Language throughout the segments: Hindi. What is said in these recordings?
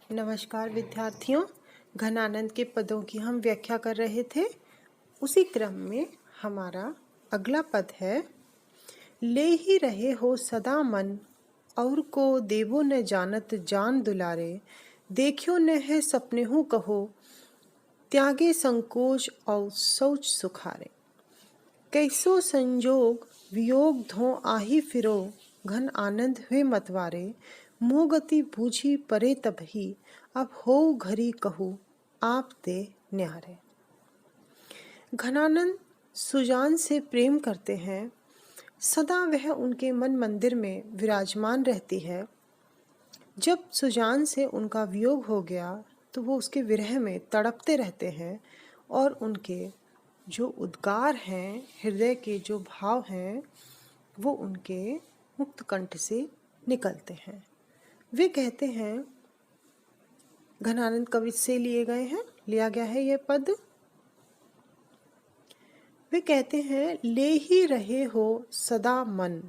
नमस्कार विद्यार्थियों, घनानंद के पदों की हम व्याख्या कर रहे थे। उसी क्रम में हमारा अगला पद है, ले ही रहे हो सदा मन, और को देवो न जानत जान दुलारे, देखियो न है सपने हूँ कहो, त्यागे संकोच और सोच सुखारे। कैसो संजोग वियोग धो आही फिरो, घन आनंद हुए मतवारे, मोगति बूझी परे तबही, अब हो घरी कहूँ आप ते न्यारे। घनानंद सुजान से प्रेम करते हैं, सदा वह उनके मन मंदिर में विराजमान रहती है। जब सुजान से उनका वियोग हो गया तो वो उसके विरह में तड़पते रहते हैं और उनके जो उद्गार हैं, हृदय के जो भाव हैं, वो उनके मुक्त कंठ से निकलते हैं। वे कहते हैं, घनानंद कवि से लिया गया है यह पद। वे कहते हैं, ले ही रहे हो सदा मन,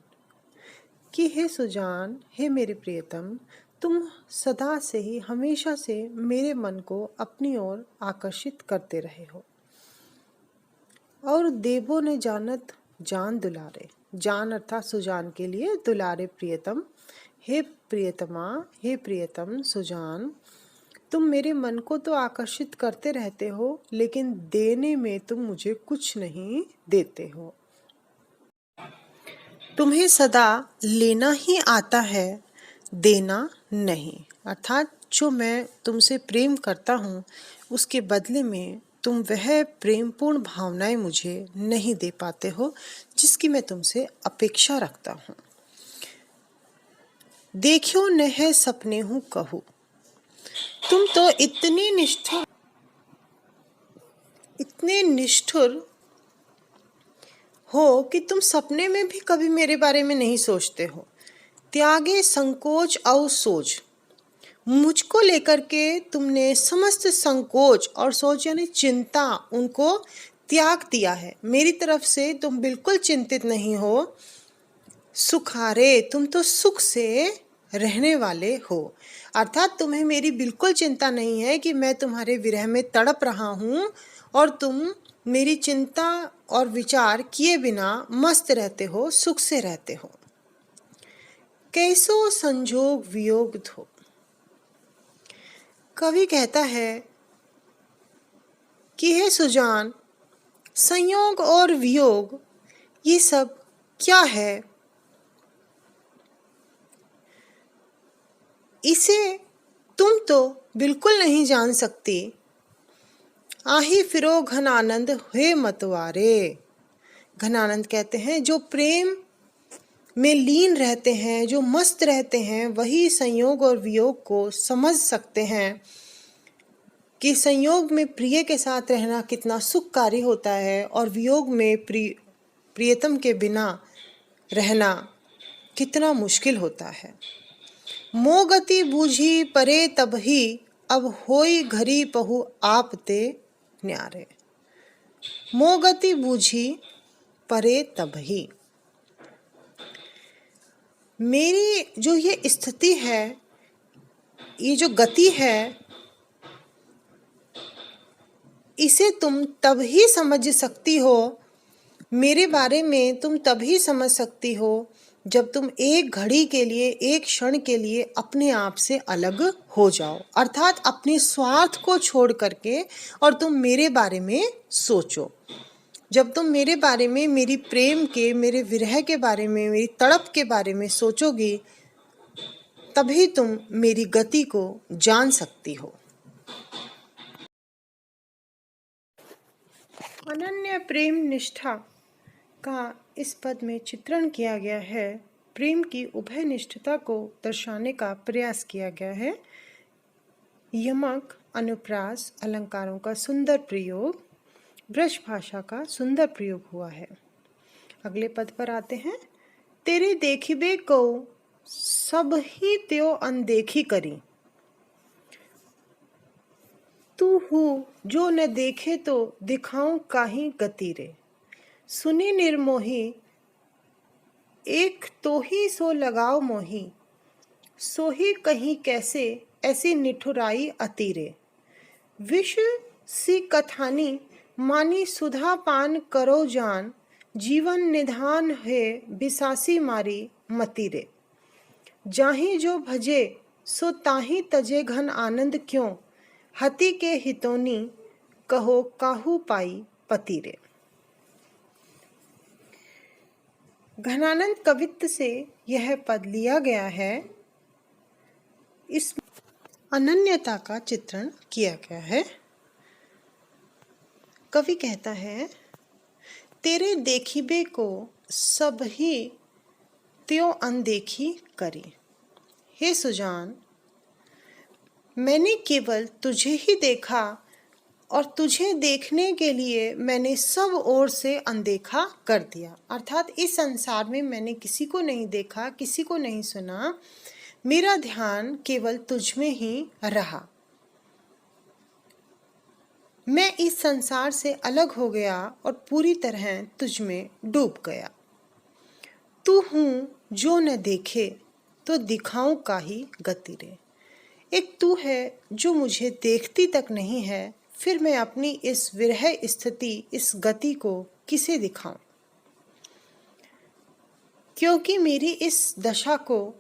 कि हे सुजान, हे मेरे प्रियतम, तुम सदा से ही हमेशा से मेरे मन को अपनी ओर आकर्षित करते रहे हो। और देवो ने जानत जान दुलारे, जान अर्थात सुजान के लिए, दुलारे प्रियतम, हे प्रियतमा, हे प्रियतम सुजान, तुम मेरे मन को तो आकर्षित करते रहते हो, लेकिन देने में तुम मुझे कुछ नहीं देते हो। तुम्हें सदा लेना ही आता है, देना नहीं। अर्थात जो मैं तुमसे प्रेम करता हूँ, उसके बदले में तुम वह प्रेमपूर्ण भावनाएं मुझे नहीं दे पाते हो जिसकी मैं तुमसे अपेक्षा रखता हूँ। देखियो न है सपने हूँ कहूँ, तुम तो इतने निष्ठुर हो कि तुम सपने में भी कभी मेरे बारे में नहीं सोचते हो। त्यागे संकोच और सोच, मुझको लेकर के तुमने समस्त संकोच और सोच यानी चिंता, उनको त्याग दिया है। मेरी तरफ से तुम बिल्कुल चिंतित नहीं हो। सुखारे, तुम तो सुख से रहने वाले हो। अर्थात तुम्हें मेरी बिल्कुल चिंता नहीं है कि मैं तुम्हारे विरह में तड़प रहा हूँ और तुम मेरी चिंता और विचार किए बिना मस्त रहते हो, सुख से रहते हो। कैसो संजोग वियोग धो, कवि कहता है कि हे सुजान, संयोग और वियोग ये सब क्या है? इसे तुम तो बिल्कुल नहीं जान सकती। आही फिरो घन आनंद हुए मतवारे। घनानंद कहते हैं, जो प्रेम में लीन रहते हैं, जो मस्त रहते हैं, वही संयोग और वियोग को समझ सकते हैं कि संयोग में प्रिय के साथ रहना कितना सुखकारी होता है और वियोग में प्रियतम के बिना रहना कितना मुश्किल होता है। मोगति बूझी परे तबही, अब होई घरी पहु आप ते न्यारे। मोगति बूझी परे तबही, मेरी जो ये स्थिति है, ये जो गति है, इसे तुम तब ही समझ सकती हो, मेरे बारे में तुम तभी समझ सकती हो जब तुम एक घड़ी के लिए, एक क्षण के लिए अपने आप से अलग हो जाओ, अर्थात अपने स्वार्थ को छोड़ करके और तुम मेरे बारे में सोचो। जब तुम मेरे बारे में, मेरी प्रेम के, मेरे विरह के बारे में, मेरी तड़प के बारे में सोचोगी, तभी तुम मेरी गति को जान सकती हो। अनन्य प्रेम निष्ठा का इस पद में चित्रण किया गया है। प्रेम की उभय निष्ठता को दर्शाने का प्रयास किया गया है। यमक, अनुप्रास, अलंकारों का सुंदर प्रयोग, ब्रज भाषा का सुंदर प्रयोग हुआ है। अगले पद पर आते हैं। तेरे देखिबे को सब ही त्यो अनदेखी करी, तू हूँ जो न देखे तो दिखाऊं काहीं गति रे। सुनी निर्मोही एक तो ही सो लगाओ मोही, सो ही कहीं कैसे ऐसी निठुराई अतीरे। विष सी कथानी मानी सुधा पान करो जान, जीवन निधान है बिसासी मारी मतीरे। जाहि जो भजे सो ताहि तजे घन आनंद क्यों, हति के हितोनी कहो काहू पाई पतीरे। घनानंद कवित्त से यह पद लिया गया है। इस अनन्यता का चित्रण किया गया है। कवि कहता है, तेरे देखिबे को सब ही त्यों अनदेखी करी। हे सुजान, मैंने केवल तुझे ही देखा और तुझे देखने के लिए मैंने सब ओर से अनदेखा कर दिया। अर्थात इस संसार में मैंने किसी को नहीं देखा, किसी को नहीं सुना, मेरा ध्यान केवल तुझ में ही रहा। मैं इस संसार से अलग हो गया और पूरी तरह तुझ में डूब गया। तू हूँ जो न देखे तो दिखाऊं काहि गति रे। एक तू है जो मुझे देखती तक नहीं है, फिर मैं अपनी इस विरह स्थिति, इस गति को किसे दिखाऊं, क्योंकि मेरी इस दशा को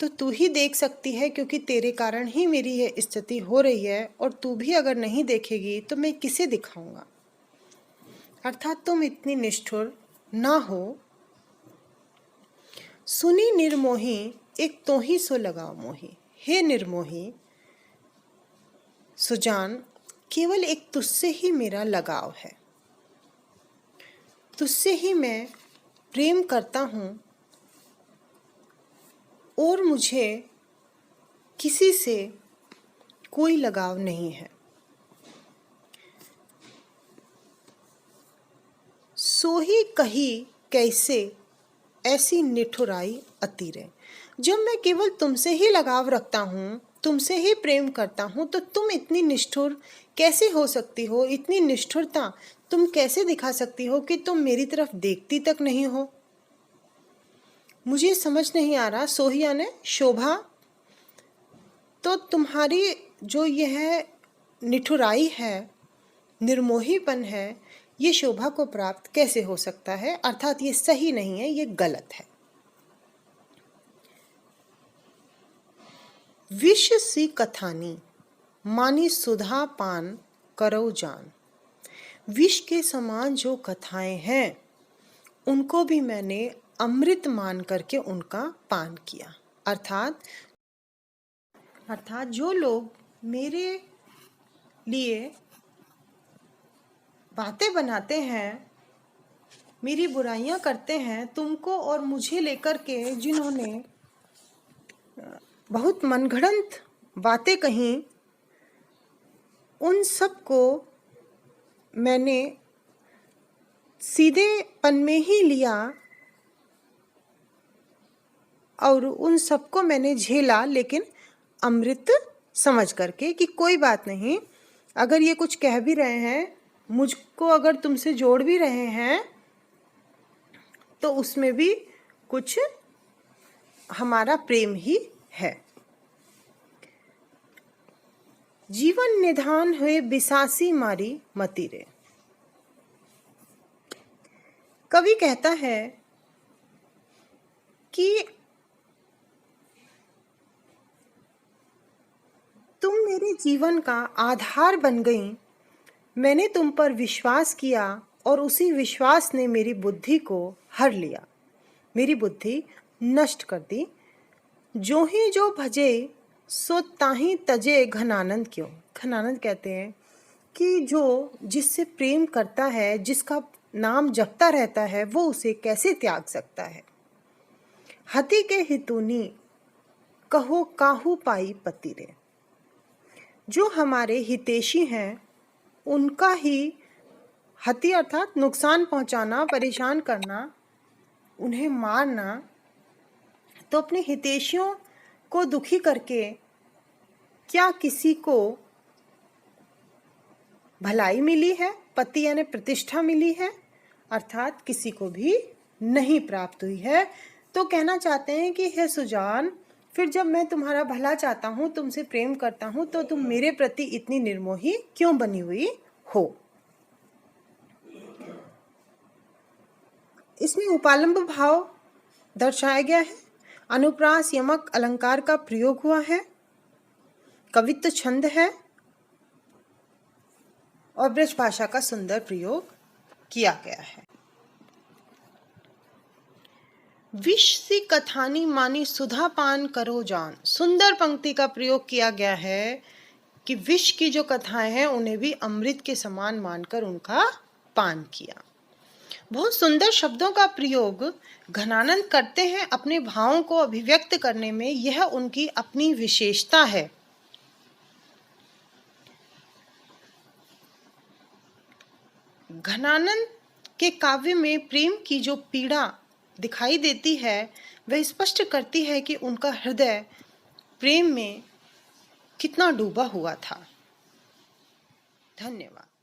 तो तू ही देख सकती है, क्योंकि तेरे कारण ही मेरी यह स्थिति हो रही है, और तू भी अगर नहीं देखेगी तो मैं किसे दिखाऊंगा। अर्थात तुम इतनी निष्ठुर ना हो। सुनी निर्मोही एक तो ही सो लगाओ मोही। हे निर्मोही सुजान, केवल एक तुझसे ही मेरा लगाव है, तुझसे ही मैं प्रेम करता हूँ और मुझे किसी से कोई लगाव नहीं है। सोही कही कैसे ऐसी निठुराई अतीरे। जब मैं केवल तुमसे ही लगाव रखता हूँ, तुमसे ही प्रेम करता हूँ, तो तुम इतनी निष्ठुर कैसे हो सकती हो? इतनी निष्ठुरता तुम कैसे दिखा सकती हो कि तुम मेरी तरफ देखती तक नहीं हो? मुझे समझ नहीं आ रहा। सोही यानी शोभा, तो तुम्हारी जो यह निठुराई है, निर्मोहीपन है, ये शोभा को प्राप्त कैसे हो सकता है? अर्थात ये सही नहीं है, ये गलत है। विष सी कथानी मानी सुधा पान करो जान। विष के समान जो कथाएं हैं, उनको भी मैंने अमृत मान करके उनका पान किया। अर्थात जो लोग मेरे लिए बातें बनाते हैं, मेरी बुराइयां करते हैं, तुमको और मुझे लेकर के जिन्होंने बहुत मनगढ़ंत बातें कहीं, उन सब को मैंने सीधेपन में ही लिया और उन सबको मैंने झेला, लेकिन अमृत समझ करके कि कोई बात नहीं, अगर ये कुछ कह भी रहे हैं, मुझको अगर तुमसे जोड़ भी रहे हैं, तो उसमें भी कुछ हमारा प्रेम ही है। जीवन निधान हुए बिसासी मारी मतीरे। कवि कहता है कि तुम मेरे जीवन का आधार बन गई। मैंने तुम पर विश्वास किया और उसी विश्वास ने मेरी बुद्धि को हर लिया, मेरी बुद्धि नष्ट कर दी। जो ही जो भजे सो ताहि तजे घनानंद क्यों। घनानंद कहते हैं कि जो जिससे प्रेम करता है, जिसका नाम जपता रहता है, वो उसे कैसे त्याग सकता है। हति के हितुनी कहो काहू पाई पतिरे। जो हमारे हितैषी हैं, उनका ही हति अर्थात नुकसान पहुंचाना, परेशान करना, उन्हें मारना, तो अपने हितैषियों को दुखी करके क्या किसी को भलाई मिली है? पति यानी प्रतिष्ठा मिली है? अर्थात किसी को भी नहीं प्राप्त हुई है। तो कहना चाहते हैं कि हे सुजान, फिर जब मैं तुम्हारा भला चाहता हूँ, तुमसे प्रेम करता हूँ, तो तुम मेरे प्रति इतनी निर्मोही क्यों बनी हुई हो। इसमें उपालंब भाव दर्शाया गया है। अनुप्रास यमक अलंकार का प्रयोग हुआ है, कवित्व छंद है और ब्रज भाषा का सुंदर प्रयोग किया गया है। विष सी कथानी मानी सुधा पान करो जान, सुंदर पंक्ति का प्रयोग किया गया है कि विष की जो कथाएं हैं उन्हें भी अमृत के समान मानकर उनका पान किया। बहुत सुंदर शब्दों का प्रयोग घनानंद करते हैं अपने भावों को अभिव्यक्त करने में, यह उनकी अपनी विशेषता है। घनानंद के काव्य में प्रेम की जो पीड़ा दिखाई देती है वह स्पष्ट करती है कि उनका हृदय प्रेम में कितना डूबा हुआ था। धन्यवाद।